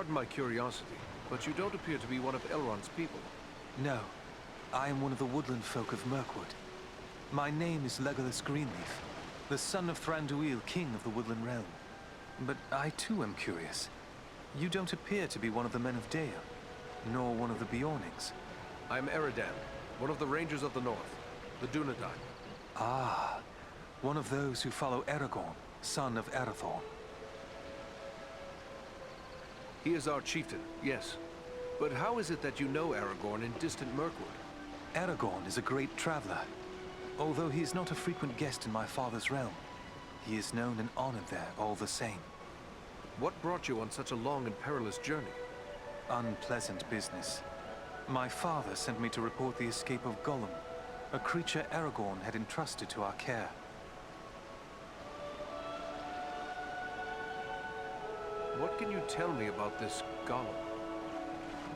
Pardon my curiosity, but you don't appear to be one of Elrond's people. No, I am one of the woodland folk of Mirkwood. My name is Legolas Greenleaf, the son of Thranduil, king of the Woodland Realm. But I too am curious. You don't appear to be one of the Men of Dale, nor one of the Beornings. I'm Eridan, one of the Rangers of the North, the Dunedain. Ah, one of those who follow Aragorn, son of Arathorn. He is our chieftain, yes. But how is it that you know Aragorn in distant Mirkwood? Aragorn is a great traveler. Although he is not a frequent guest in my father's realm, he is known and honored there all the same. What brought you on such a long and perilous journey? Unpleasant business. My father sent me to report the escape of Gollum, a creature Aragorn had entrusted to our care. What can you tell me about this Gollum?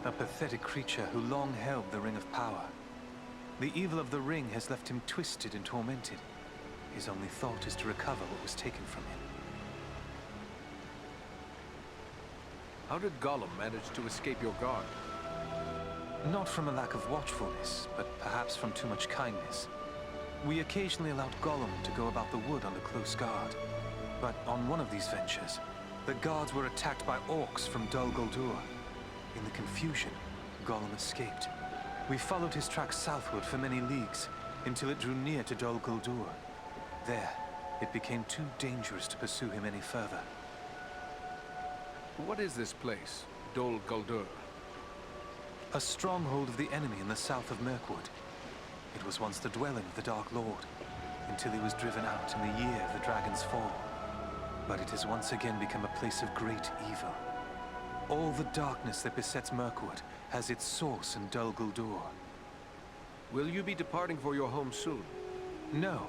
A pathetic creature who long held the Ring of Power. The evil of the ring has left him twisted and tormented. His only thought is to recover what was taken from him. How did Gollum manage to escape your guard? Not from a lack of watchfulness, but perhaps from too much kindness. We occasionally allowed Gollum to go about the wood under close guard. But on one of these ventures, the guards were attacked by orcs from Dol Guldur. In the confusion, Gollum escaped. We followed his tracks southward for many leagues, until it drew near to Dol Guldur. There, it became too dangerous to pursue him any further. What is this place, Dol Guldur? A stronghold of the enemy in the south of Mirkwood. It was once the dwelling of the Dark Lord, until he was driven out in the year of the Dragon's Fall. But it has once again become a place of great evil. All the darkness that besets Mirkwood has its source in Dol Guldur. Will you be departing for your home soon? No.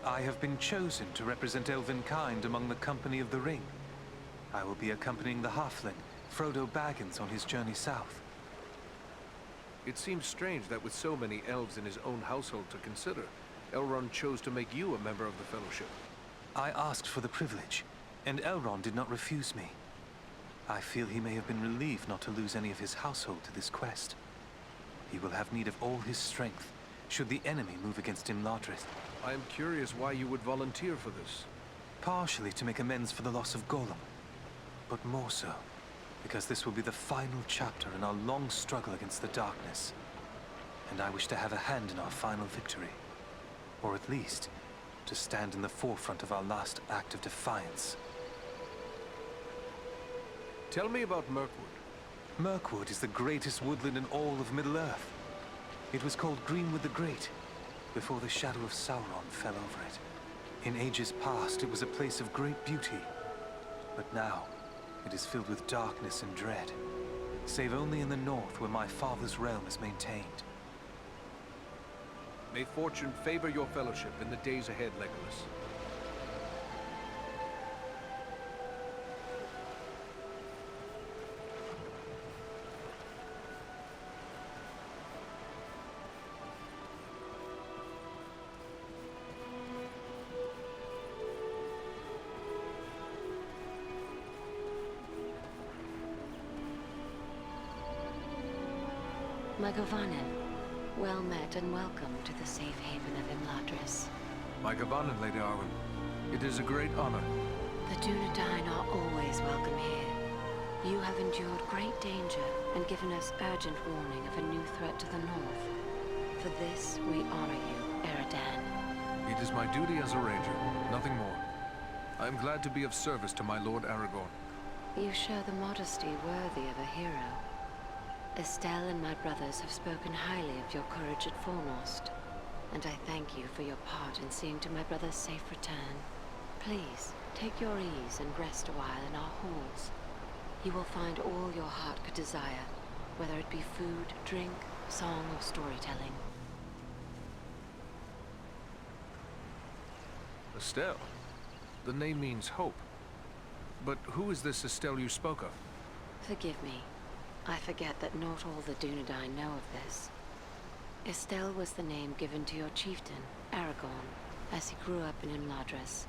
I have been chosen to represent Elvenkind among the Company of the Ring. I will be accompanying the halfling, Frodo Baggins, on his journey south. It seems strange that with so many elves in his own household to consider, Elrond chose to make you a member of the Fellowship. I asked for the privilege, and Elrond did not refuse me. I feel he may have been relieved not to lose any of his household to this quest. He will have need of all his strength, should the enemy move against Imladrith. I am curious why you would volunteer for this. Partially to make amends for the loss of Gollum, but more so because this will be the final chapter in our long struggle against the darkness. And I wish to have a hand in our final victory. Or at least, to stand in the forefront of our last act of defiance. Tell me about Mirkwood. Mirkwood is the greatest woodland in all of Middle-earth. It was called Greenwood the Great, before the shadow of Sauron fell over it. In ages past, it was a place of great beauty. But now, it is filled with darkness and dread, save only in the north where my father's realm is maintained. May fortune favor your fellowship in the days ahead, Legolas. Magavanen, well met and welcome to the safe haven of Imladris. My Gavanen, Lady Arwen. It is a great honor. The Dunedain are always welcome here. You have endured great danger and given us urgent warning of a new threat to the north. For this, we honor you, Eridan. It is my duty as a ranger, nothing more. I am glad to be of service to my Lord Aragorn. You show the modesty worthy of a hero. Estelle and my brothers have spoken highly of your courage at Fornost, and I thank you for your part in seeing to my brother's safe return. Please, take your ease and rest a while in our halls. You will find all your heart could desire, whether it be food, drink, song, or storytelling. Estelle? The name means hope. But who is this Estelle you spoke of? Forgive me. I forget that not all the Dunedain know of this. Estelle was the name given to your chieftain, Aragorn, as he grew up in Imladris.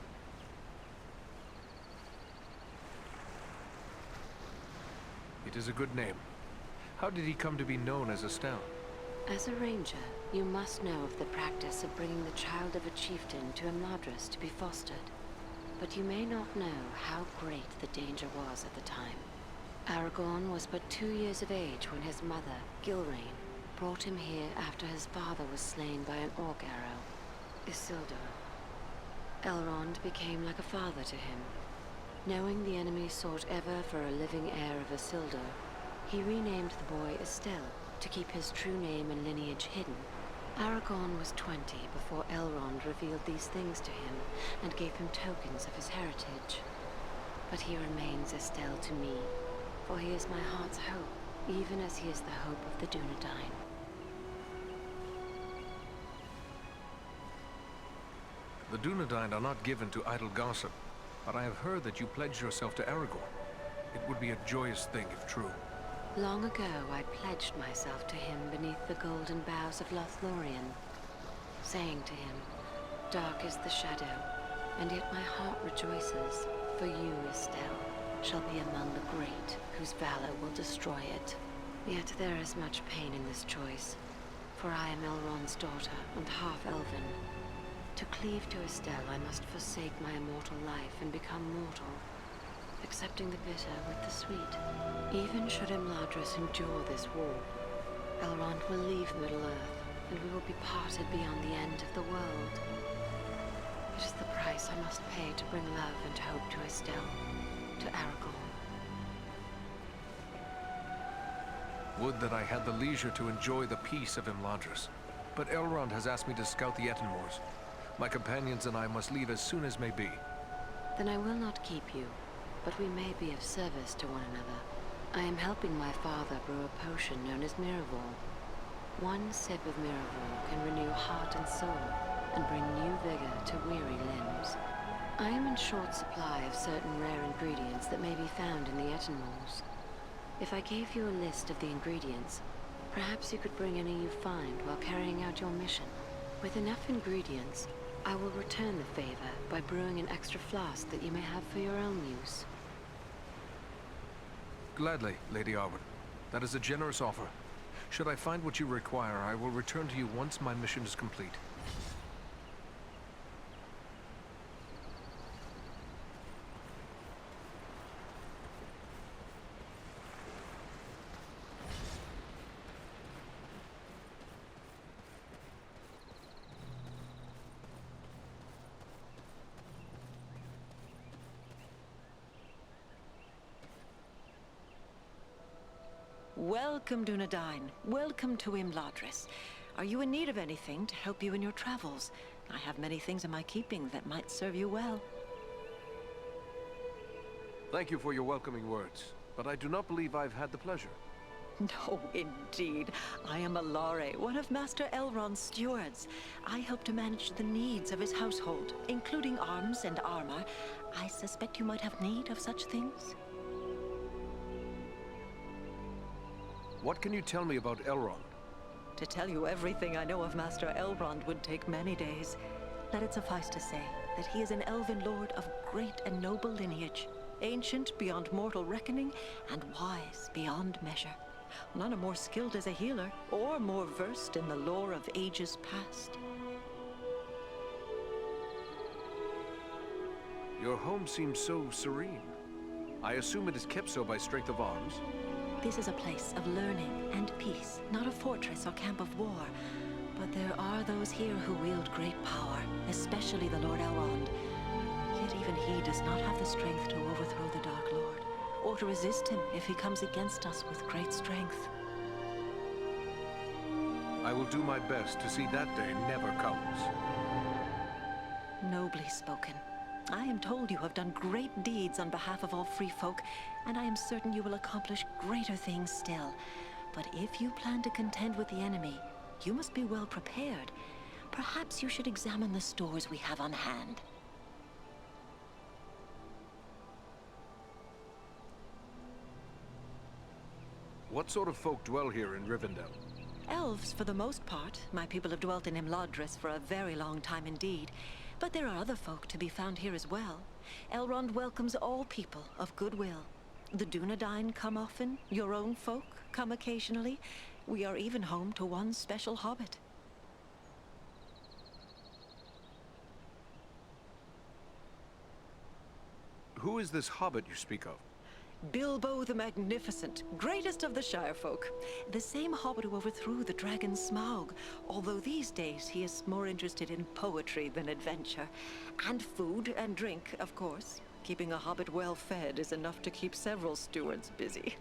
It is a good name. How did he come to be known as Estelle? As a ranger, you must know of the practice of bringing the child of a chieftain to Imladris to be fostered. But you may not know how great the danger was at the time. Aragorn was but 2 years of age when his mother, Gilrain, brought him here after his father was slain by an orc arrow, Isildur. Elrond became like a father to him. Knowing the enemy sought ever for a living heir of Isildur, he renamed the boy Estelle to keep his true name and lineage hidden. Aragorn was 20 before Elrond revealed these things to him and gave him tokens of his heritage. But he remains Estelle to me, for he is my heart's hope, even as he is the hope of the Dunedain. The Dunedain are not given to idle gossip, but I have heard that you pledged yourself to Aragorn. It would be a joyous thing if true. Long ago, I pledged myself to him beneath the golden boughs of Lothlorien, saying to him, "Dark is the shadow, and yet my heart rejoices, for you, Estelle, shall be among the great, whose valor will destroy it." Yet there is much pain in this choice, for I am Elrond's daughter and half-elven. To cleave to Estelle, I must forsake my immortal life and become mortal, accepting the bitter with the sweet. Even should Imladris endure this war, Elrond will leave Middle-earth, and we will be parted beyond the end of the world. It is the price I must pay to bring love and hope to Estelle, to Aragorn. Would that I had the leisure to enjoy the peace of Imladris. But Elrond has asked me to scout the Ettenmoors. My companions and I must leave as soon as may be. Then I will not keep you, but we may be of service to one another. I am helping my father brew a potion known as Miraval. One sip of Miraval can renew heart and soul, and bring new vigor to weary limbs. I am in short supply of certain rare ingredients that may be found in the Ettenmoors. If I gave you a list of the ingredients, perhaps you could bring any you find while carrying out your mission. With enough ingredients, I will return the favor by brewing an extra flask that you may have for your own use. Gladly, Lady Arwen. That is a generous offer. Should I find what you require, I will return to you once my mission is complete. Welcome, Dunedain. Welcome to Imladris. Are you in need of anything to help you in your travels? I have many things in my keeping that might serve you well. Thank you for your welcoming words, but I do not believe I've had the pleasure. No, indeed. I am Alare, one of Master Elrond's stewards. I help to manage the needs of his household, including arms and armor. I suspect you might have need of such things. What can you tell me about Elrond? To tell you everything I know of Master Elrond would take many days. Let it suffice to say that he is an elven lord of great and noble lineage, ancient beyond mortal reckoning, and wise beyond measure. None are more skilled as a healer, or more versed in the lore of ages past. Your home seems so serene. I assume it is kept so by strength of arms? This is a place of learning and peace, not a fortress or camp of war. But there are those here who wield great power, especially the Lord Elrond. Yet even he does not have the strength to overthrow the Dark Lord, or to resist him if he comes against us with great strength. I will do my best to see that day never comes. Nobly spoken. I am told you have done great deeds on behalf of all free folk, and I am certain you will accomplish greater things still. But if you plan to contend with the enemy, you must be well prepared. Perhaps you should examine the stores we have on hand. What sort of folk dwell here in Rivendell? Elves, for the most part. My people have dwelt in Imladris for a very long time indeed. But there are other folk to be found here as well. Elrond welcomes all people of goodwill. The Dunedain come often, your own folk come occasionally. We are even home to one special hobbit. Who is this hobbit you speak of? Bilbo the Magnificent, greatest of the Shire folk. The same hobbit who overthrew the dragon Smaug, although these days he is more interested in poetry than adventure. And food and drink, of course. Keeping a hobbit well fed is enough to keep several stewards busy.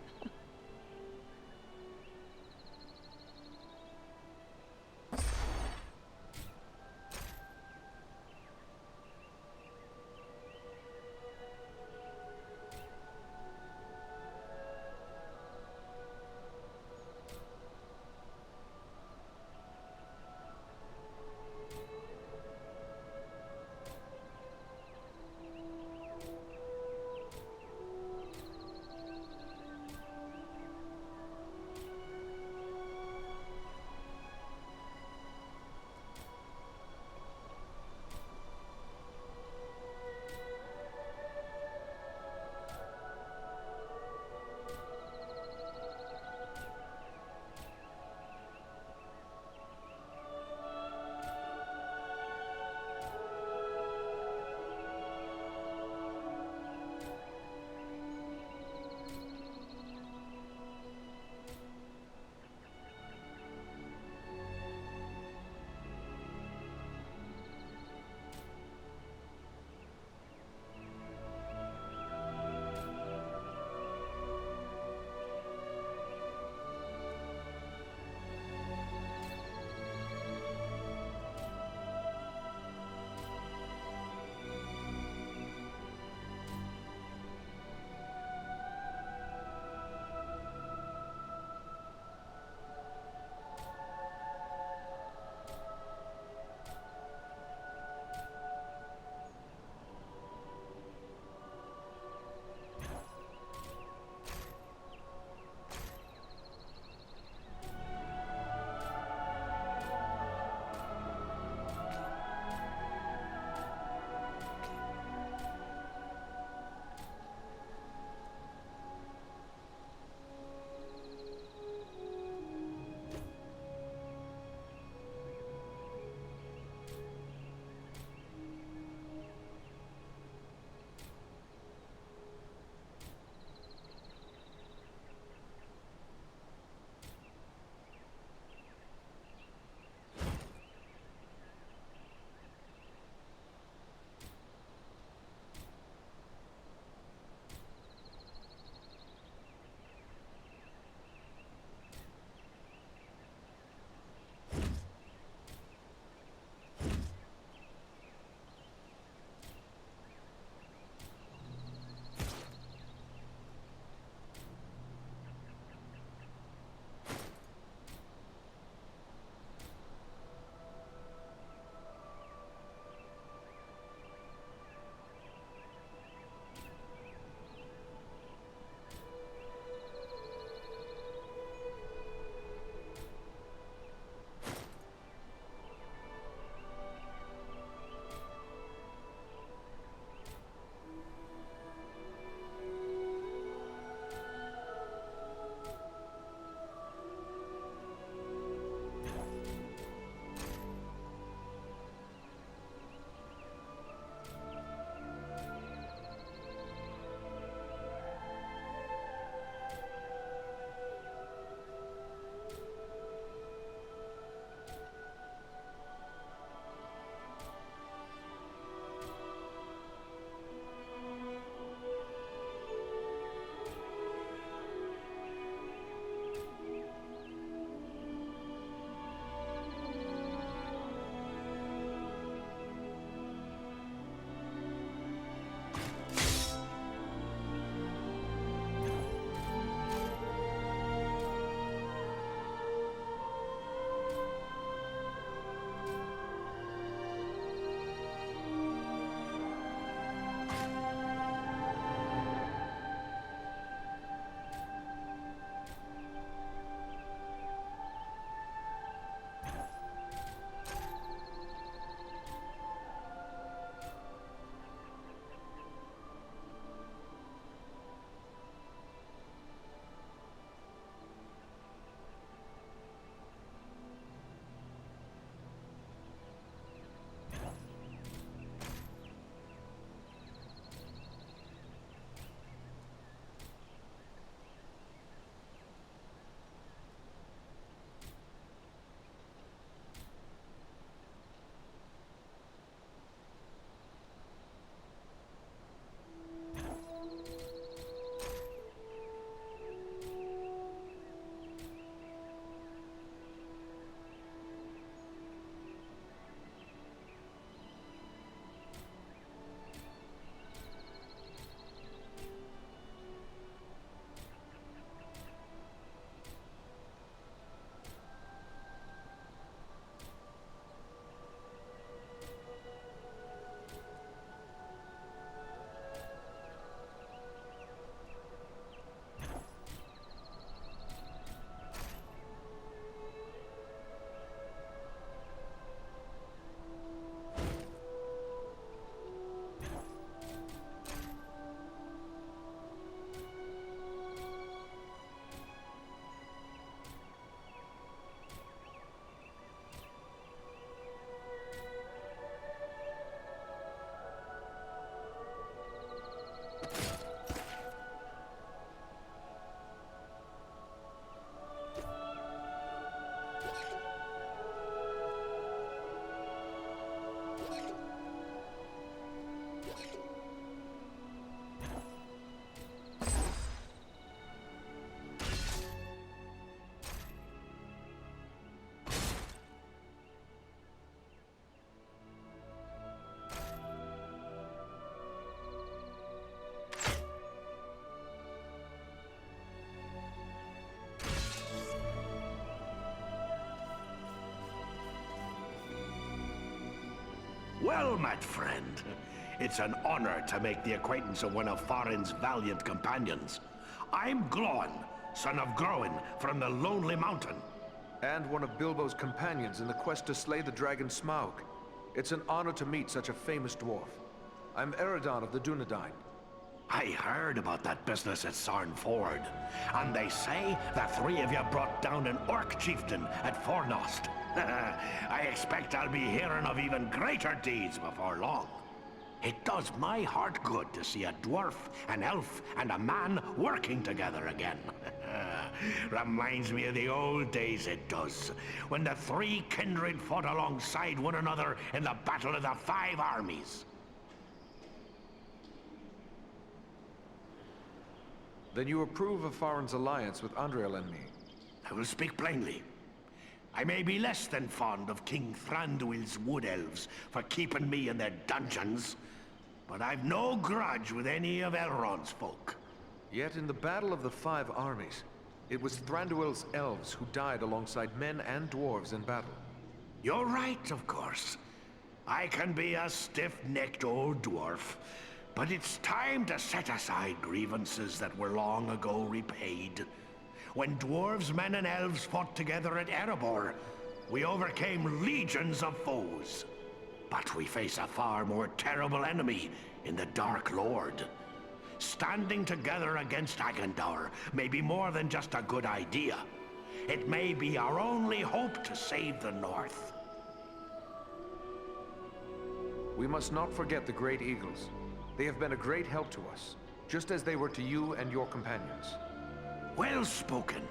Well met, friend. It's an honor to make the acquaintance of one of Farin's valiant companions. I'm Glóin, son of Groin from the Lonely Mountain. And one of Bilbo's companions in the quest to slay the dragon Smaug. It's an honor to meet such a famous dwarf. I'm Eredon of the Dunedain. I heard about that business at Sarn Ford, and they say the three of you brought down an orc chieftain at Fornost. I expect I'll be hearing of even greater deeds before long. It does my heart good to see a dwarf, an elf, and a man working together again. Reminds me of the old days, it does, when the three kindred fought alongside one another in the Battle of the Five Armies. Then you approve of Farin's alliance with Andriel and me? I will speak plainly. I may be less than fond of King Thranduil's wood elves for keeping me in their dungeons, but I've no grudge with any of Elrond's folk. Yet in the Battle of the Five Armies, it was Thranduil's elves who died alongside men and dwarves in battle. You're right, of course. I can be a stiff-necked old dwarf, but it's time to set aside grievances that were long ago repaid. When dwarves, men, and elves fought together at Erebor, we overcame legions of foes. But we face a far more terrible enemy in the Dark Lord. Standing together against Agandaur may be more than just a good idea. It may be our only hope to save the North. We must not forget the Great Eagles. They have been a great help to us, just as they were to you and your companions. Well spoken.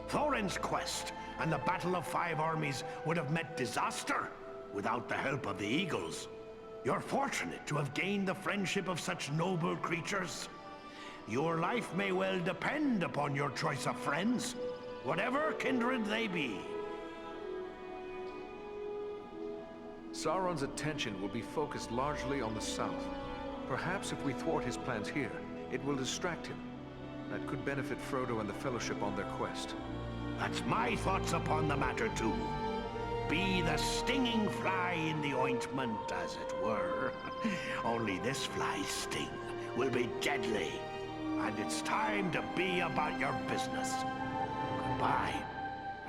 Thorin's quest and the Battle of Five Armies would have met disaster without the help of the Eagles. You're fortunate to have gained the friendship of such noble creatures. Your life may well depend upon your choice of friends, whatever kindred they be. Sauron's attention will be focused largely on the south. Perhaps if we thwart his plans here, it will distract him. That could benefit Frodo and the Fellowship on their quest. That's my thoughts upon the matter too. Be the stinging fly in the ointment, as it were. Only this fly's sting will be deadly, and it's time to be about your business. Goodbye,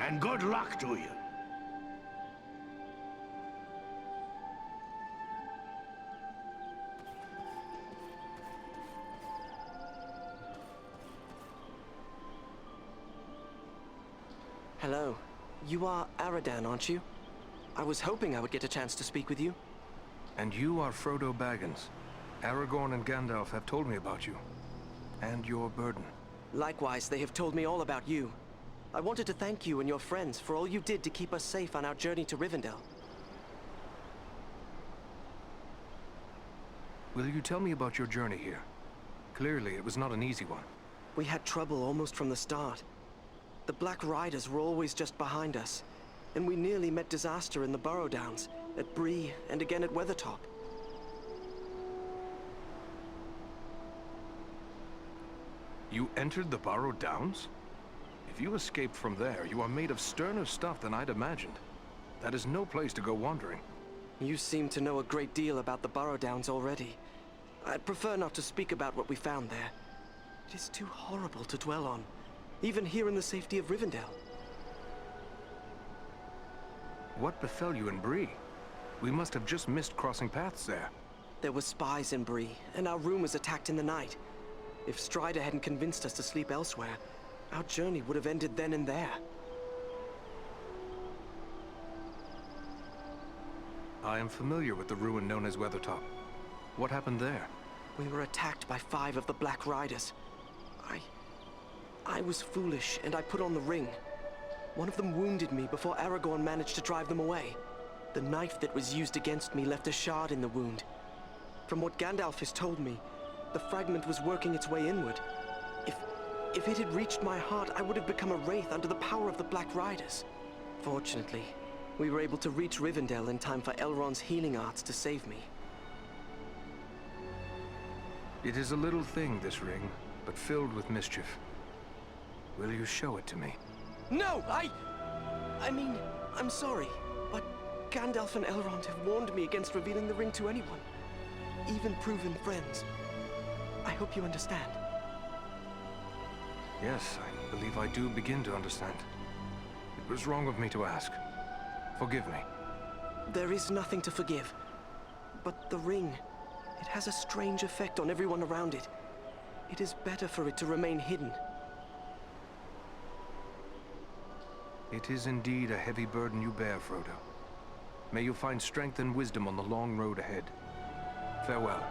and good luck to you. Hello. You are Aradan, aren't you? I was hoping I would get a chance to speak with you. And you are Frodo Baggins. Aragorn and Gandalf have told me about you. And your burden. Likewise, they have told me all about you. I wanted to thank you and your friends for all you did to keep us safe on our journey to Rivendell. Will you tell me about your journey here? Clearly, it was not an easy one. We had trouble almost from the start. The Black Riders were always just behind us, and we nearly met disaster in the Burrow Downs, at Bree, and again at Weathertop. You entered the Burrow Downs? If you escaped from there, you are made of sterner stuff than I'd imagined. That is no place to go wandering. You seem to know a great deal about the Burrow Downs already. I'd prefer not to speak about what we found there. It is too horrible to dwell on, even here in the safety of Rivendell. What befell you in Bree? We must have just missed crossing paths there. There were spies in Bree, and our room was attacked in the night. If Strider hadn't convinced us to sleep elsewhere, our journey would have ended then and there. I am familiar with the ruin known as Weathertop. What happened there? We were attacked by 5 of the Black Riders. I was foolish, and I put on the ring. One of them wounded me before Aragorn managed to drive them away. The knife that was used against me left a shard in the wound. From what Gandalf has told me, the fragment was working its way inward. If it had reached my heart, I would have become a wraith under the power of the Black Riders. Fortunately, we were able to reach Rivendell in time for Elrond's healing arts to save me. It is a little thing, this ring, but filled with mischief. Will you show it to me? No, I mean, I'm sorry, but Gandalf and Elrond have warned me against revealing the ring to anyone, even proven friends. I hope you understand. Yes, I believe I do begin to understand. It was wrong of me to ask. Forgive me. There is nothing to forgive. But the ring, it has a strange effect on everyone around it. It is better for it to remain hidden. It is indeed a heavy burden you bear, Frodo. May you find strength and wisdom on the long road ahead. Farewell.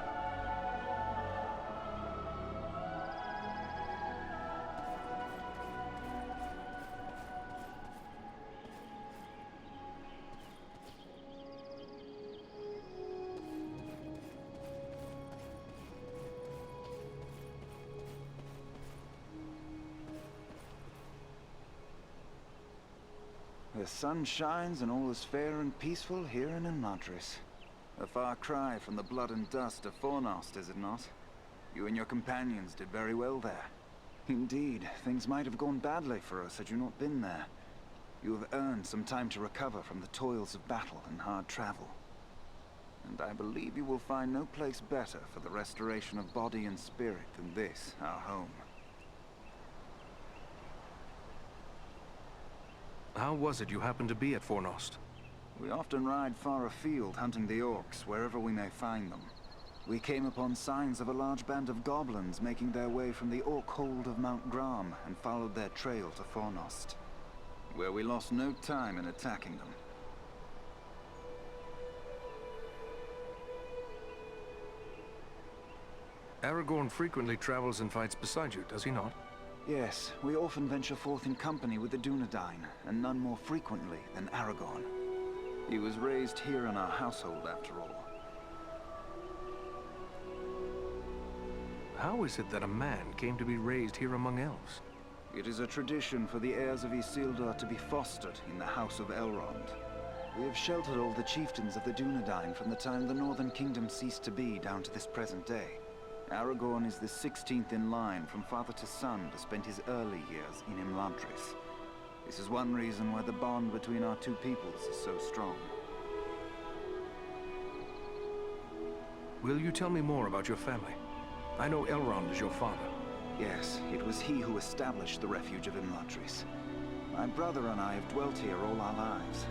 The sun shines and all is fair and peaceful here in Imladris. A far cry from the blood and dust of Fornost, is it not? You and your companions did very well there. Indeed, things might have gone badly for us had you not been there. You have earned some time to recover from the toils of battle and hard travel. And I believe you will find no place better for the restoration of body and spirit than this, our home. How was it you happened to be at Fornost? We often ride far afield hunting the orcs wherever we may find them. We came upon signs of a large band of goblins making their way from the orc hold of Mount Gram and followed their trail to Fornost, where we lost no time in attacking them. Aragorn frequently travels and fights beside you, does he not? Yes, we often venture forth in company with the Dunedain, and none more frequently than Aragorn. He was raised here in our household, after all. How is it that a man came to be raised here among elves? It is a tradition for the heirs of Isildur to be fostered in the House of Elrond. We have sheltered all the chieftains of the Dunedain from the time the Northern Kingdom ceased to be down to this present day. Aragorn is the 16th in line from father to son to spend his early years in Imladris. This is one reason why the bond between our two peoples is so strong. Will you tell me more about your family? I know Elrond is your father. Yes, it was he who established the refuge of Imladris. My brother and I have dwelt here all our lives.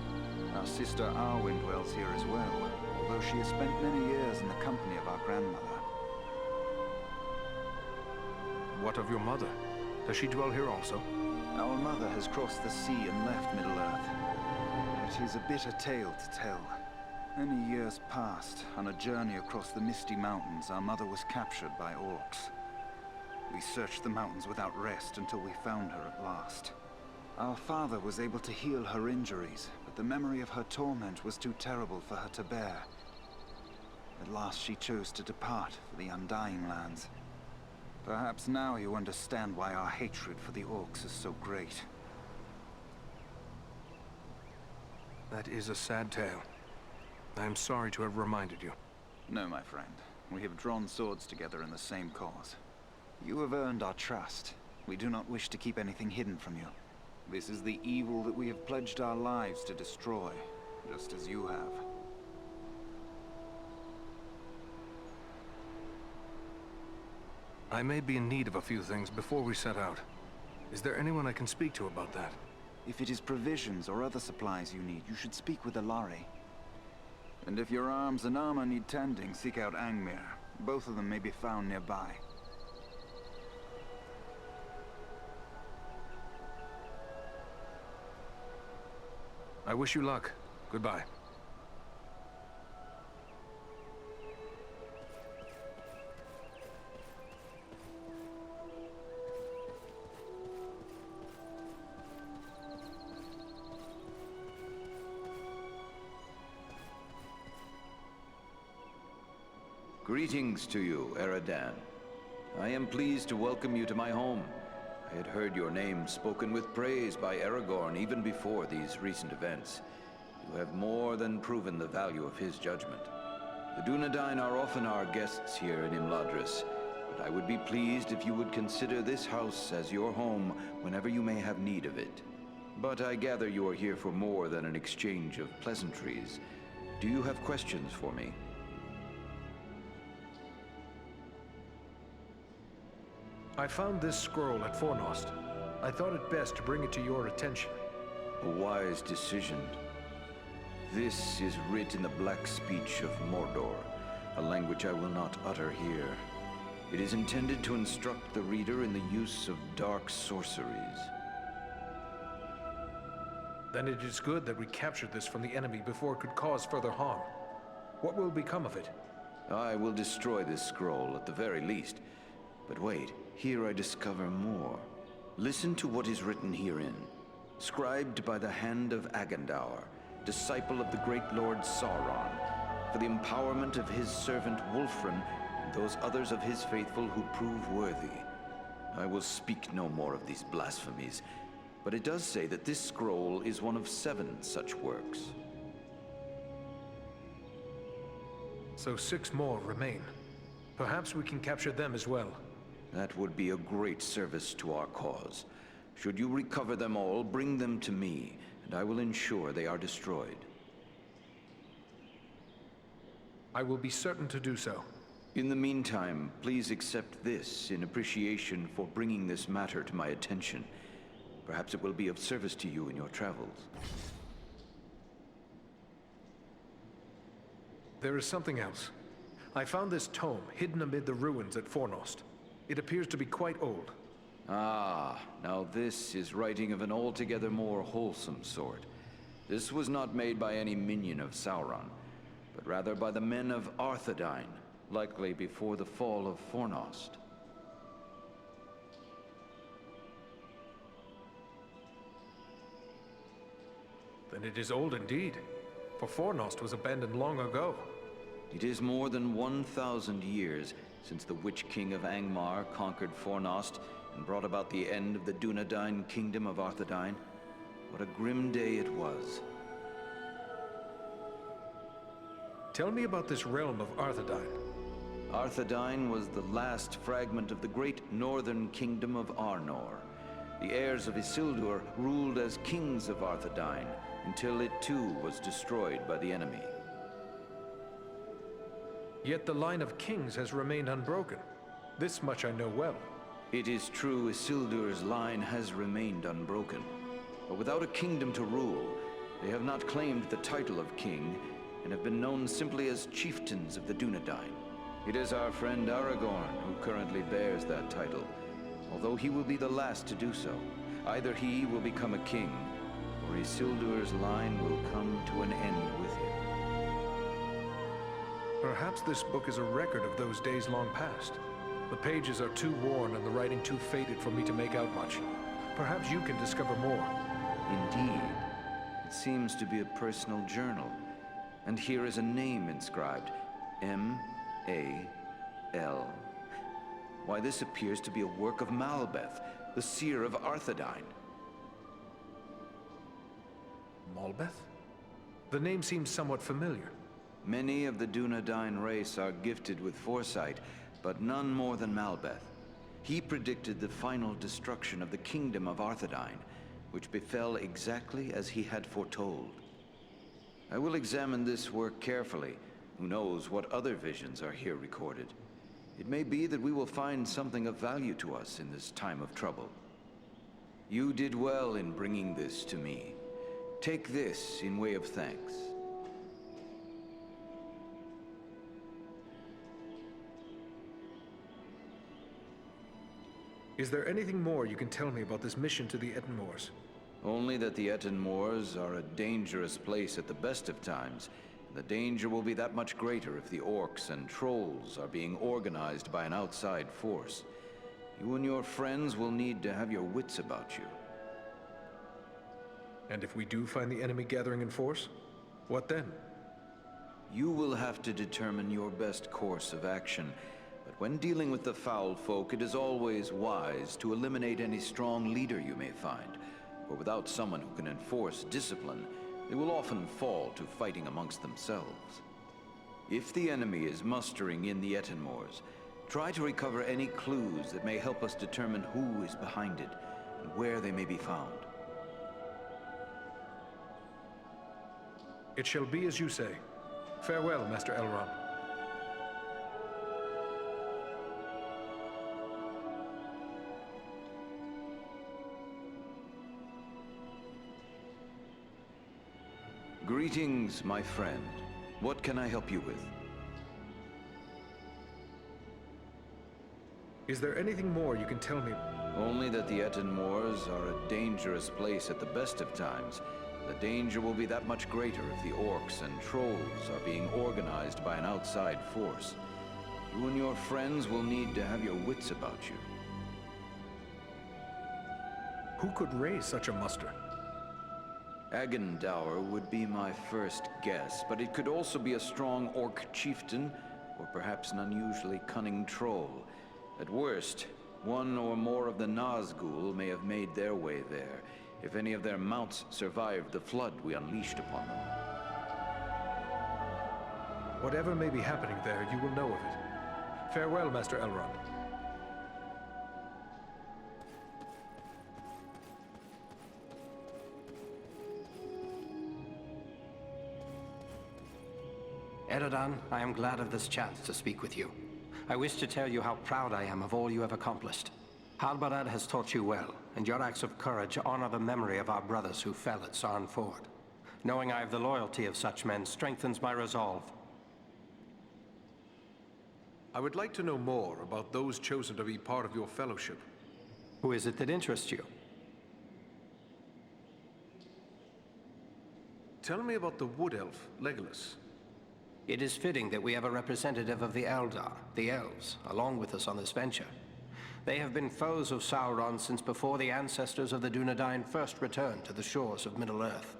Our sister Arwen dwells here as well, although she has spent many years in the company of our grandmother. What of your mother? Does she dwell here also? Our mother has crossed the sea and left Middle-earth. It is a bitter tale to tell. Many years past, on a journey across the misty mountains, our mother was captured by orcs. We searched the mountains without rest until we found her at last. Our father was able to heal her injuries, but the memory of her torment was too terrible for her to bear. At last she chose to depart for the Undying Lands. Perhaps now you understand why our hatred for the orcs is so great. That is a sad tale. I am sorry to have reminded you. No, my friend. We have drawn swords together in the same cause. You have earned our trust. We do not wish to keep anything hidden from you. This is the evil that we have pledged our lives to destroy, just as you have. I may be in need of a few things before we set out. Is there anyone I can speak to about that? If it is provisions or other supplies you need, you should speak with Alari. And if your arms and armor need tending, seek out Angmir. Both of them may be found nearby. I wish you luck. Goodbye. Greetings to you, Eradan. I am pleased to welcome you to my home. I had heard your name spoken with praise by Aragorn even before these recent events. You have more than proven the value of his judgment. The Dunedain are often our guests here in Imladris, but I would be pleased if you would consider this house as your home whenever you may have need of it. But I gather you are here for more than an exchange of pleasantries. Do you have questions for me? I found this scroll at Fornost. I thought it best to bring it to your attention. A wise decision. This is writ in the black speech of Mordor, a language I will not utter here. It is intended to instruct the reader in the use of dark sorceries. Then it is good that we captured this from the enemy before it could cause further harm. What will become of it? I will destroy this scroll at the very least. But wait, here I discover more. Listen to what is written herein. Scribed by the hand of Agandaur, disciple of the great Lord Sauron, for the empowerment of his servant Wulfren and those others of his faithful who prove worthy. I will speak no more of these blasphemies, but it does say that this scroll is one of 7 such works. So 6 more remain. Perhaps we can capture them as well. That would be a great service to our cause. Should you recover them all, bring them to me, and I will ensure they are destroyed. I will be certain to do so. In the meantime, please accept this in appreciation for bringing this matter to my attention. Perhaps it will be of service to you in your travels. There is something else. I found this tome hidden amid the ruins at Fornost. It appears to be quite old. Ah, now this is writing of an altogether more wholesome sort. This was not made by any minion of Sauron, but rather by the men of Arthedain, likely before the fall of Fornost. Then it is old indeed, for Fornost was abandoned long ago. It is more than 1,000 years since the Witch King of Angmar conquered Fornost and brought about the end of the Dunedain kingdom of Arthedain. What a grim day it was. Tell me about this realm of Arthedain. Arthedain was the last fragment of the great northern kingdom of Arnor. The heirs of Isildur ruled as kings of Arthedain until it too was destroyed by the enemy. Yet the line of kings has remained unbroken. This much I know well. It is true Isildur's line has remained unbroken. But without a kingdom to rule, they have not claimed the title of king and have been known simply as chieftains of the Dunedain. It is our friend Aragorn who currently bears that title, although he will be the last to do so. Either he will become a king, or Isildur's line will come to an end with him. Perhaps this book is a record of those days long past. The pages are too worn and the writing too faded for me to make out much. Perhaps you can discover more. Indeed. It seems to be a personal journal. And here is a name inscribed. M-A-L. Why, this appears to be a work of Malbeth, the seer of Arthedain. Malbeth? The name seems somewhat familiar. Many of the Dunedain race are gifted with foresight, but none more than Malbeth. He predicted the final destruction of the kingdom of Arthedain, which befell exactly as he had foretold. I will examine this work carefully. Who knows what other visions are here recorded? It may be that we will find something of value to us in this time of trouble. You did well in bringing this to me. Take this in way of thanks. Is there anything more you can tell me about this mission to the Etenmoors? Only that the Etenmoors are a dangerous place at the best of times. The danger will be that much greater if the orcs and trolls are being organized by an outside force. You and your friends will need to have your wits about you. And if we do find the enemy gathering in force, what then? You will have to determine your best course of action. But when dealing with the foul folk, it is always wise to eliminate any strong leader you may find. For without someone who can enforce discipline, they will often fall to fighting amongst themselves. If the enemy is mustering in the Etenmoors, try to recover any clues that may help us determine who is behind it and where they may be found. It shall be as you say. Farewell, Master Elrond. Greetings, my friend. What can I help you with? Is there anything more you can tell me? Only that the Etten Moors are a dangerous place at the best of times. The danger will be that much greater if the orcs and trolls are being organized by an outside force. You and your friends will need to have your wits about you. Who could raise such a muster? Agendaur would be my first guess, but it could also be a strong orc chieftain, or perhaps an unusually cunning troll. At worst, one or more of the Nazgul may have made their way there, if any of their mounts survived the flood we unleashed upon them. Whatever may be happening there, you will know of it. Farewell, Master Elrond. Eredan, I am glad of this chance to speak with you. I wish to tell you how proud I am of all you have accomplished. Halbarad has taught you well, and your acts of courage honor the memory of our brothers who fell at Sarn Ford. Knowing I have the loyalty of such men strengthens my resolve. I would like to know more about those chosen to be part of your fellowship. Who is it that interests you? Tell me about the wood elf, Legolas. It is fitting that we have a representative of the Eldar, the Elves, along with us on this venture. They have been foes of Sauron since before the ancestors of the Dunedain first returned to the shores of Middle-earth.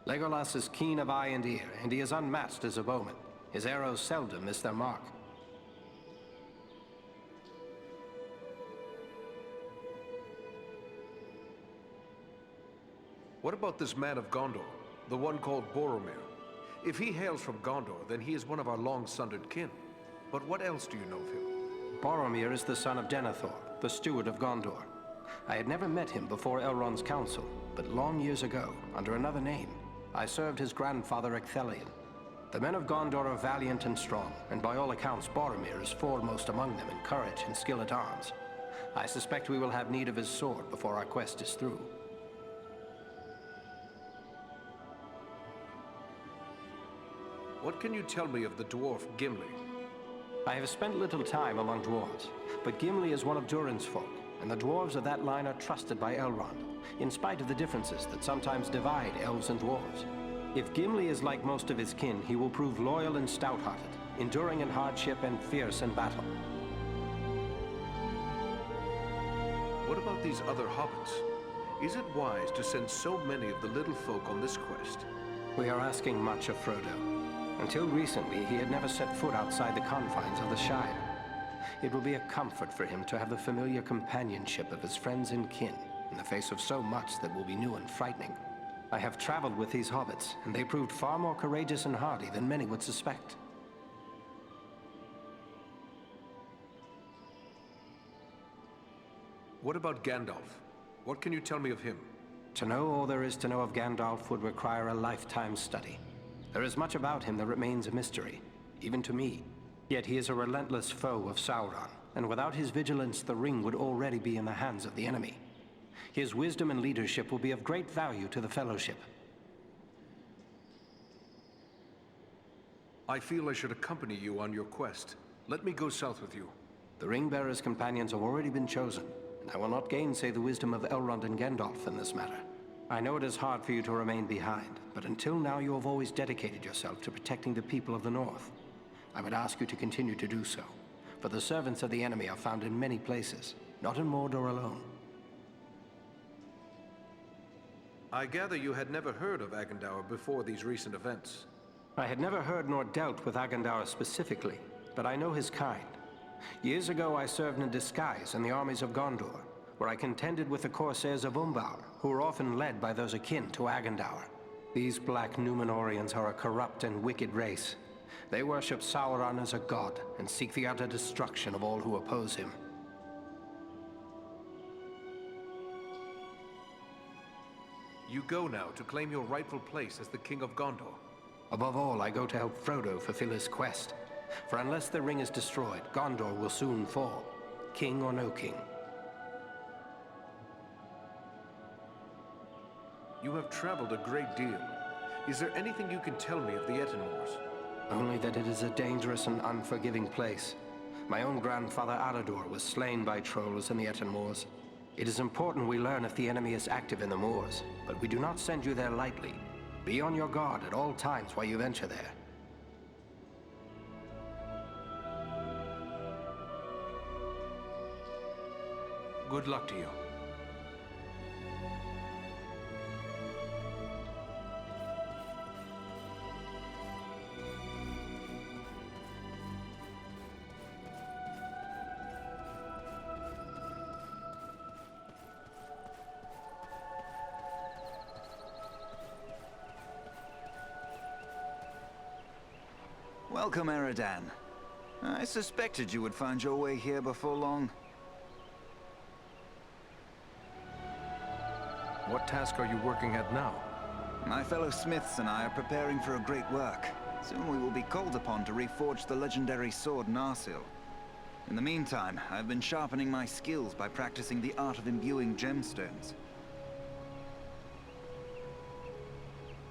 Legolas is keen of eye and ear, and he is unmatched as a bowman. His arrows seldom miss their mark. What about this man of Gondor, the one called Boromir? If he hails from Gondor, then he is one of our long-sundered kin. But what else do you know of him? Boromir is the son of Denethor, the steward of Gondor. I had never met him before Elrond's council, but long years ago, under another name, I served his grandfather Ecthelion. The men of Gondor are valiant and strong, and by all accounts Boromir is foremost among them in courage and skill at arms. I suspect we will have need of his sword before our quest is through. What can you tell me of the dwarf Gimli? I have spent little time among dwarves, but Gimli is one of Durin's folk, and the dwarves of that line are trusted by Elrond, in spite of the differences that sometimes divide elves and dwarves. If Gimli is like most of his kin, he will prove loyal and stout-hearted, enduring in hardship and fierce in battle. What about these other hobbits? Is it wise to send so many of the little folk on this quest? We are asking much of Frodo. Until recently, he had never set foot outside the confines of the Shire. It will be a comfort for him to have the familiar companionship of his friends and kin in the face of so much that will be new and frightening. I have traveled with these hobbits, and they proved far more courageous and hardy than many would suspect. What about Gandalf? What can you tell me of him? To know all there is to know of Gandalf would require a lifetime study. There is much about him that remains a mystery, even to me. Yet he is a relentless foe of Sauron, and without his vigilance, the ring would already be in the hands of the enemy. His wisdom and leadership will be of great value to the Fellowship. I feel I should accompany you on your quest. Let me go south with you. The Ring-Bearer's companions have already been chosen, and I will not gainsay the wisdom of Elrond and Gandalf in this matter. I know it is hard for you to remain behind, but until now you have always dedicated yourself to protecting the people of the North. I would ask you to continue to do so, for the servants of the enemy are found in many places, not in Mordor alone. I gather you had never heard of Agendaur before these recent events. I had never heard nor dealt with Agendaur specifically, but I know his kind. Years ago I served in disguise in the armies of Gondor, where I contended with the corsairs of Umbar, who were often led by those akin to Agendaur. These black Númenóreans are a corrupt and wicked race. They worship Sauron as a god and seek the utter destruction of all who oppose him. You go now to claim your rightful place as the King of Gondor. Above all, I go to help Frodo fulfill his quest. For unless the ring is destroyed, Gondor will soon fall, king or no king. You have traveled a great deal. Is there anything you can tell me of the Etenmores? Only that it is a dangerous and unforgiving place. My own grandfather Alador was slain by trolls in the Etenmores. It is important we learn if the enemy is active in the moors, but we do not send you there lightly. Be on your guard at all times while you venture there. Good luck to you. Welcome, Eridan. I suspected you would find your way here before long. What task are you working at now? My fellow smiths and I are preparing for a great work. Soon we will be called upon to reforge the legendary sword Narsil. In the meantime, I've been sharpening my skills by practicing the art of imbuing gemstones.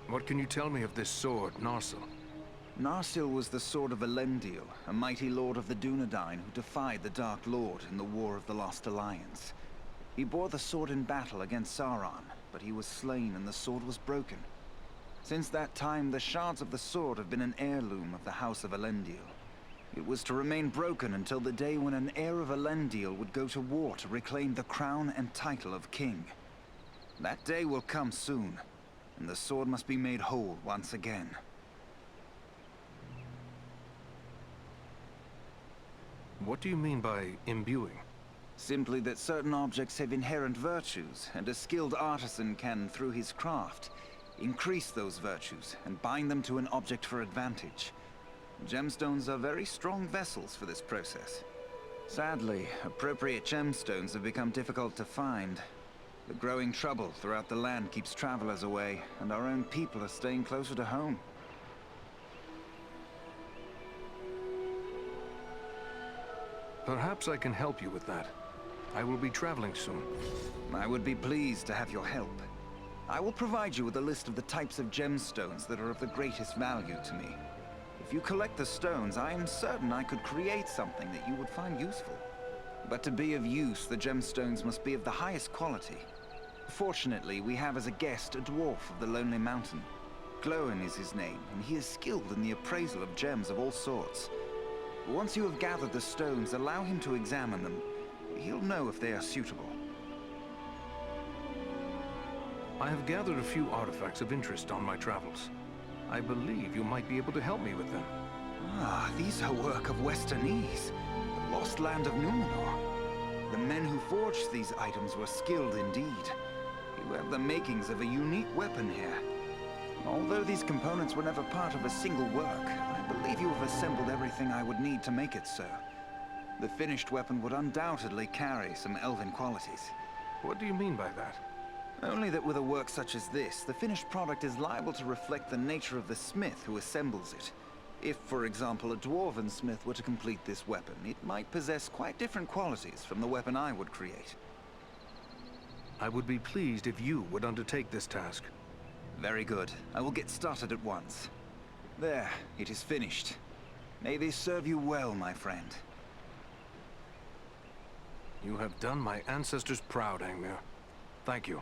What can you tell me of this sword, Narsil? Narsil was the sword of Elendil, a mighty lord of the Dunedain who defied the Dark Lord in the War of the Lost Alliance. He bore the sword in battle against Sauron, but he was slain and the sword was broken. Since that time, the shards of the sword have been an heirloom of the House of Elendil. It was to remain broken until the day when an heir of Elendil would go to war to reclaim the crown and title of king. That day will come soon, and the sword must be made whole once again. What do you mean by imbuing? Simply that certain objects have inherent virtues, and a skilled artisan can, through his craft, increase those virtues and bind them to an object for advantage. Gemstones are very strong vessels for this process. Sadly, appropriate gemstones have become difficult to find. The growing trouble throughout the land keeps travelers away, and our own people are staying closer to home. Perhaps I can help you with that. I will be traveling soon. I would be pleased to have your help. I will provide you with a list of the types of gemstones that are of the greatest value to me. If you collect the stones, I am certain I could create something that you would find useful. But to be of use, the gemstones must be of the highest quality. Fortunately, we have as a guest a dwarf of the Lonely Mountain. Glóin is his name, and he is skilled in the appraisal of gems of all sorts. Once you have gathered the stones, allow him to examine them. He'll know if they are suitable. I have gathered a few artifacts of interest on my travels. I believe you might be able to help me with them. Ah, these are work of Westernese, the lost land of Númenor. The men who forged these items were skilled indeed. You have the makings of a unique weapon here. Although these components were never part of a single work, I believe you have assembled everything I would need to make it so. The finished weapon would undoubtedly carry some elven qualities. What do you mean by that? Only that with a work such as this, the finished product is liable to reflect the nature of the smith who assembles it. If, for example, a dwarven smith were to complete this weapon, it might possess quite different qualities from the weapon I would create. I would be pleased if you would undertake this task. Very good. I will get started at once. There, it is finished. May this serve you well, my friend. You have done my ancestors proud, Angmir. Thank you.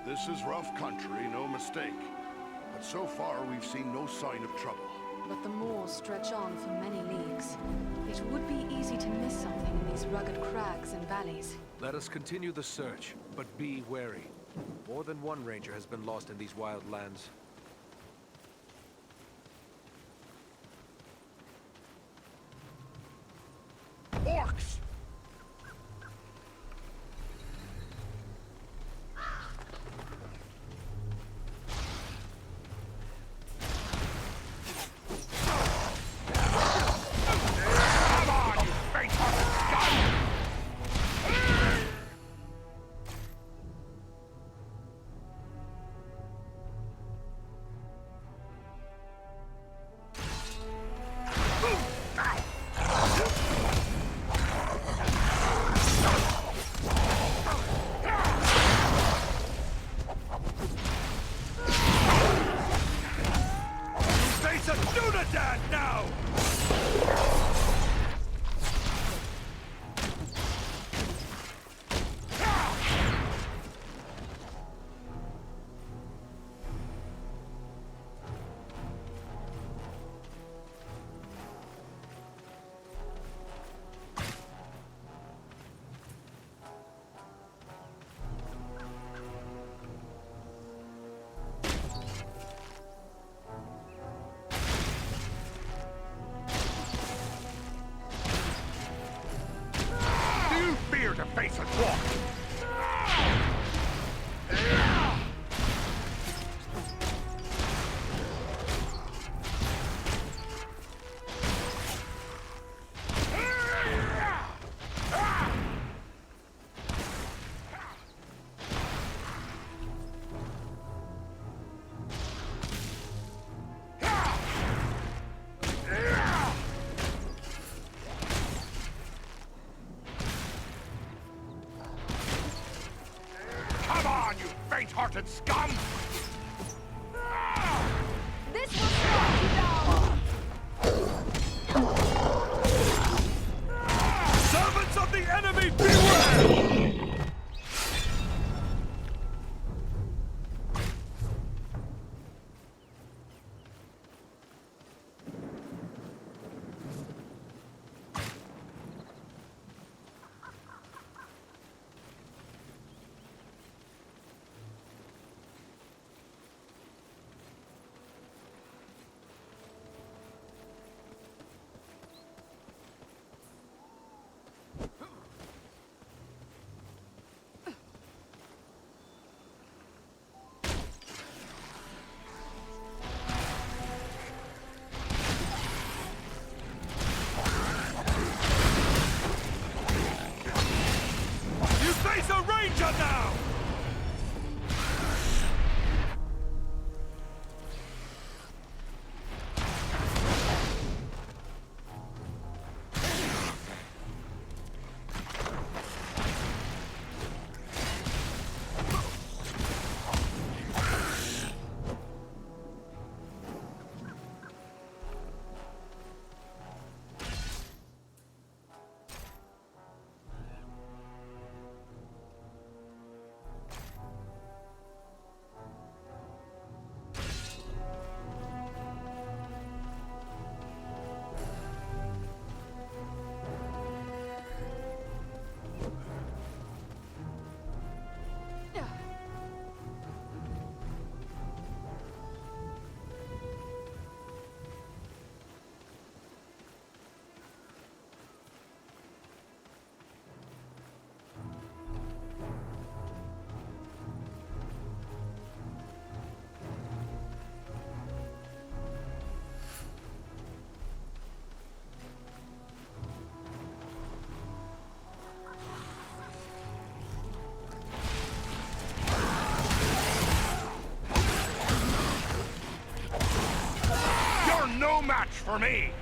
This is rough country, no mistake. But so far, we've seen no sign of trouble. But the moors stretch on for many leagues. It would be easy to miss something in these rugged crags and valleys. Let us continue the search, but be wary. More than one ranger has been lost in these wild lands. Orcs! To face a dwarf! Faint-hearted scum! This will strike you down! Servants of the enemy, beware! Face a ranger now! No match for me!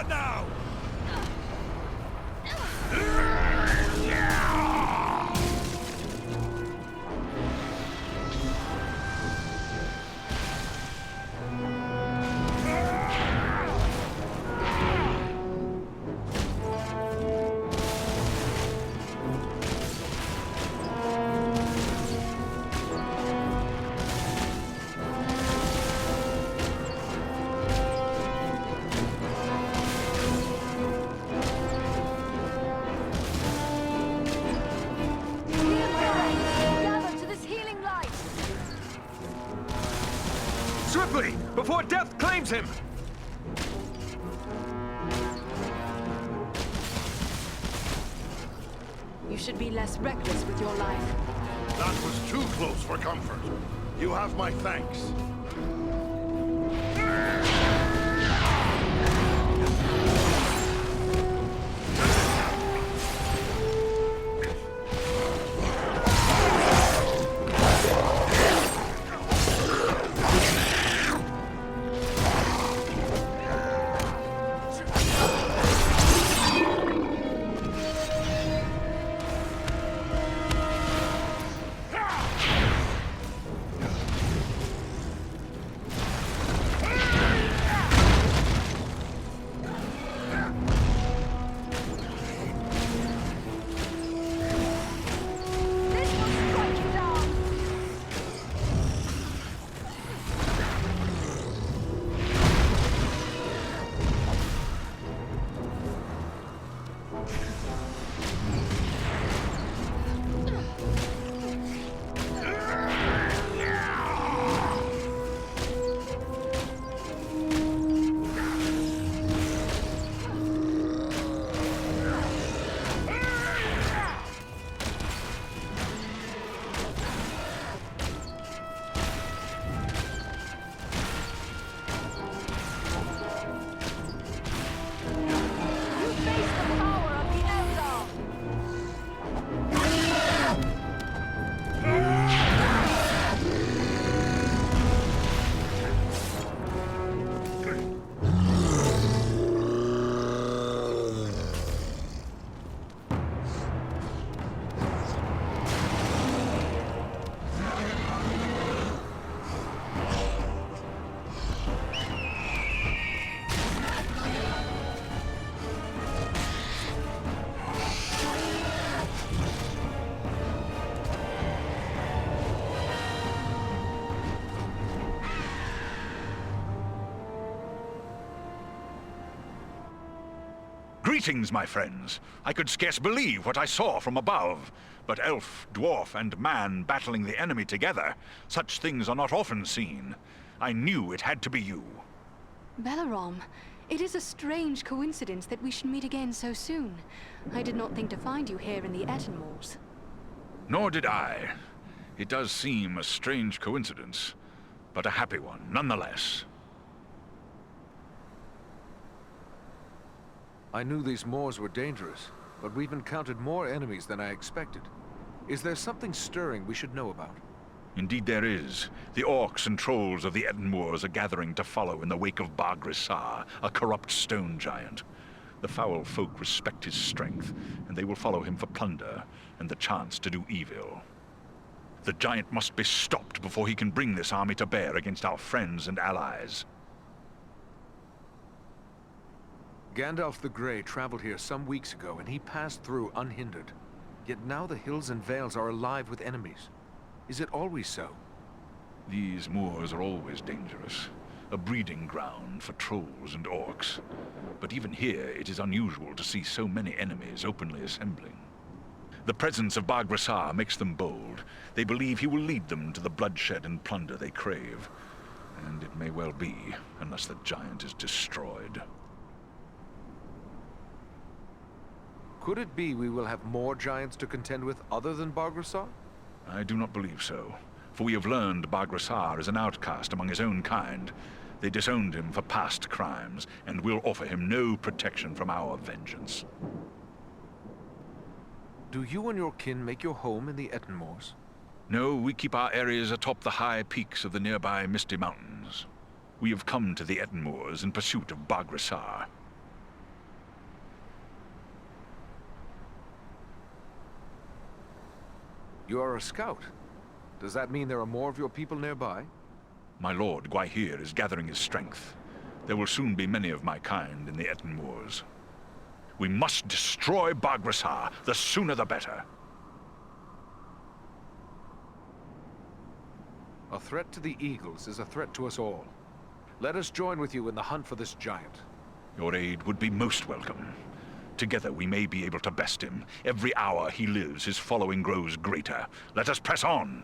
What now? Gather to this healing light! Swiftly, before death claims him! You should be less reckless with your life. That was too close for comfort. You have my thanks. Greetings, my friends. I could scarce believe what I saw from above. But elf, dwarf, and man battling the enemy together, such things are not often seen. I knew it had to be you. Belarom, it is a strange coincidence that we should meet again so soon. I did not think to find you here in the Ettenmoors. Nor did I. It does seem a strange coincidence, but a happy one, nonetheless. I knew these moors were dangerous, but we've encountered more enemies than I expected. Is there something stirring we should know about? Indeed there is. The orcs and trolls of the Ettenmoors are gathering to follow in the wake of Bagrisar, a corrupt stone giant. The foul folk respect his strength, and they will follow him for plunder and the chance to do evil. The giant must be stopped before he can bring this army to bear against our friends and allies. Gandalf the Grey traveled here some weeks ago, and he passed through unhindered. Yet now the hills and vales are alive with enemies. Is it always so? These moors are always dangerous, a breeding ground for trolls and orcs. But even here, it is unusual to see so many enemies openly assembling. The presence of Bagrisar makes them bold. They believe he will lead them to the bloodshed and plunder they crave. And it may well be, unless the giant is destroyed. Could it be we will have more giants to contend with other than Bagrisar? I do not believe so, for we have learned Bagrisar is an outcast among his own kind. They disowned him for past crimes, and will offer him no protection from our vengeance. Do you and your kin make your home in the Ettenmoors? No, we keep our areas atop the high peaks of the nearby Misty Mountains. We have come to the Ettenmoors in pursuit of Bagrisar. You are a scout. Does that mean there are more of your people nearby? My lord Gwaihir is gathering his strength. There will soon be many of my kind in the Etten Moors. We must destroy Baghrasar. The sooner the better. A threat to the Eagles is a threat to us all. Let us join with you in the hunt for this giant. Your aid would be most welcome. Together we may be able to best him. Every hour he lives, his following grows greater. Let us press on!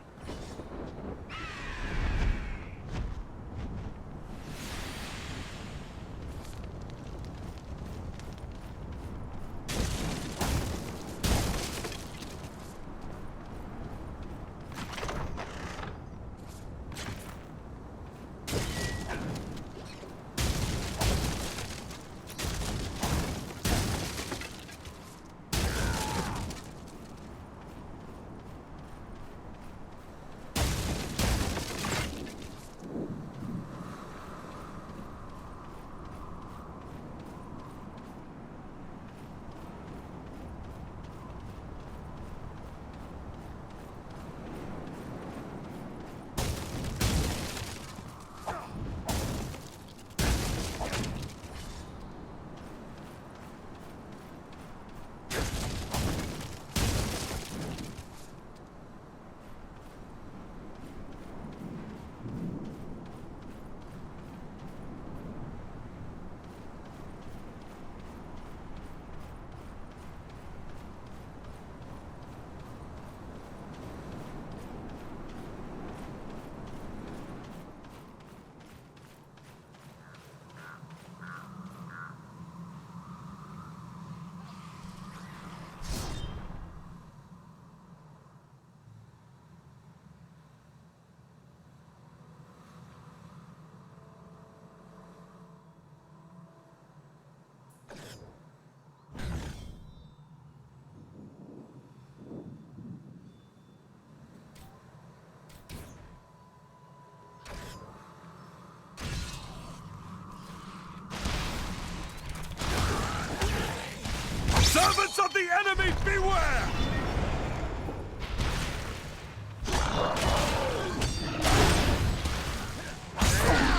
Servants of the enemy, beware!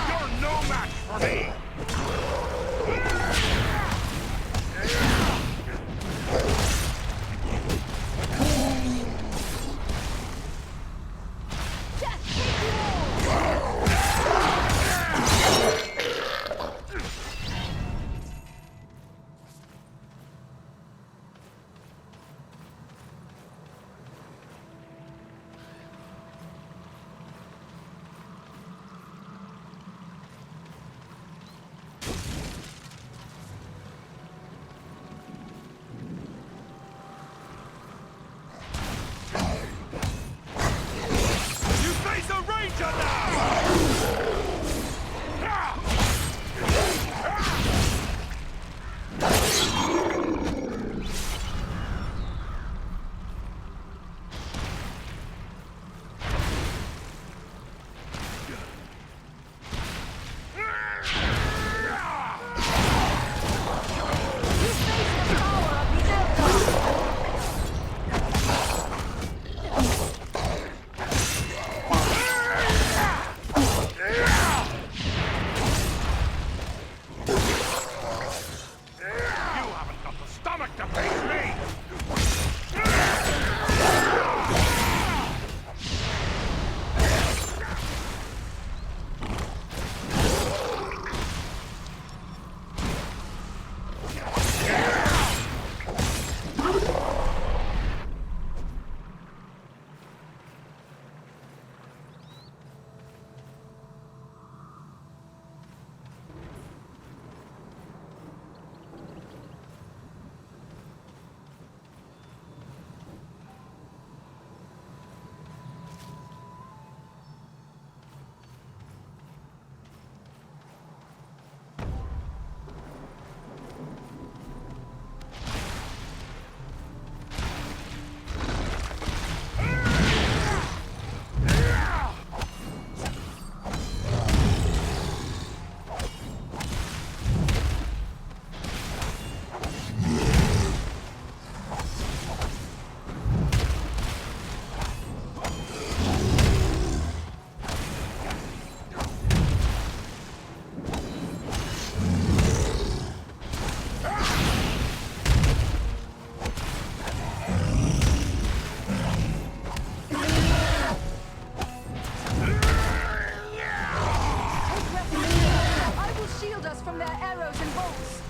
You're no match for me! us from their arrows and bolts.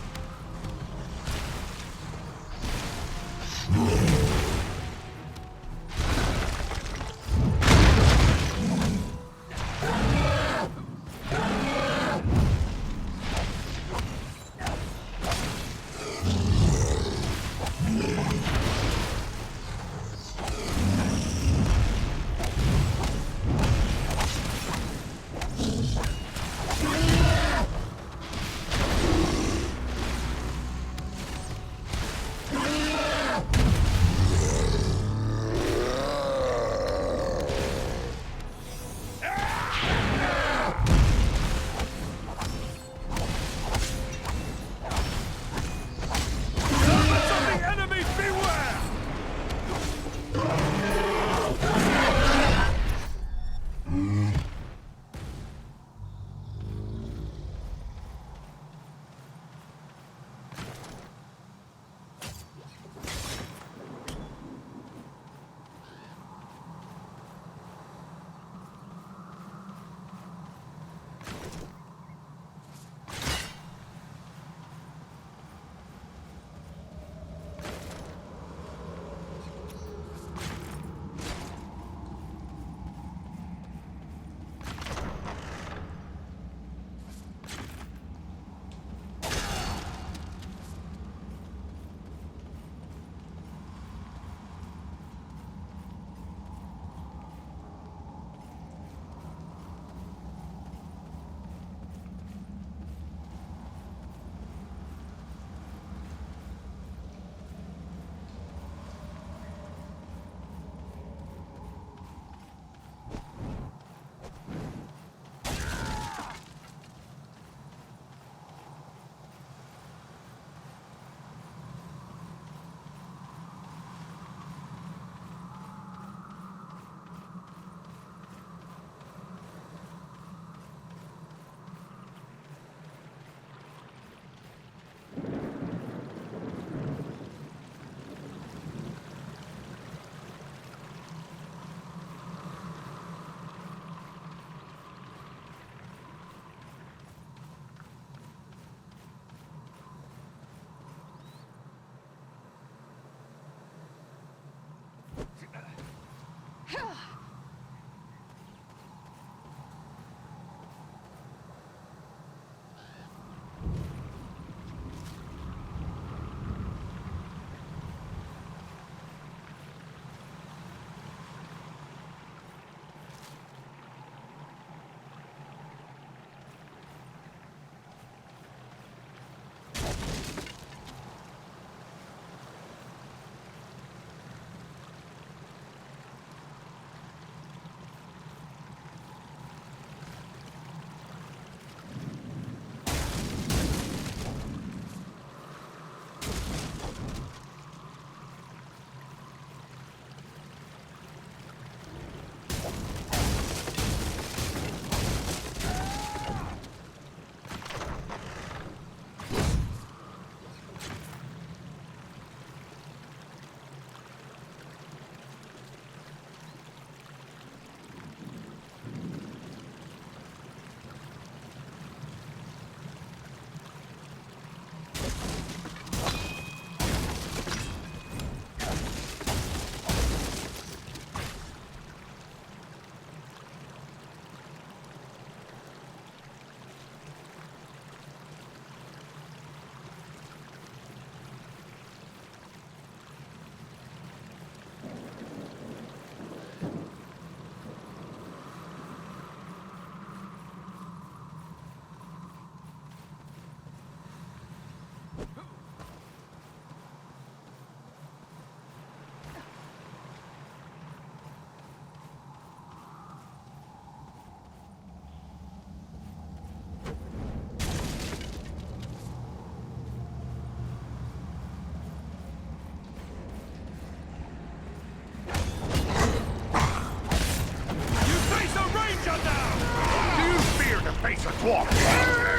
Face a dwarf!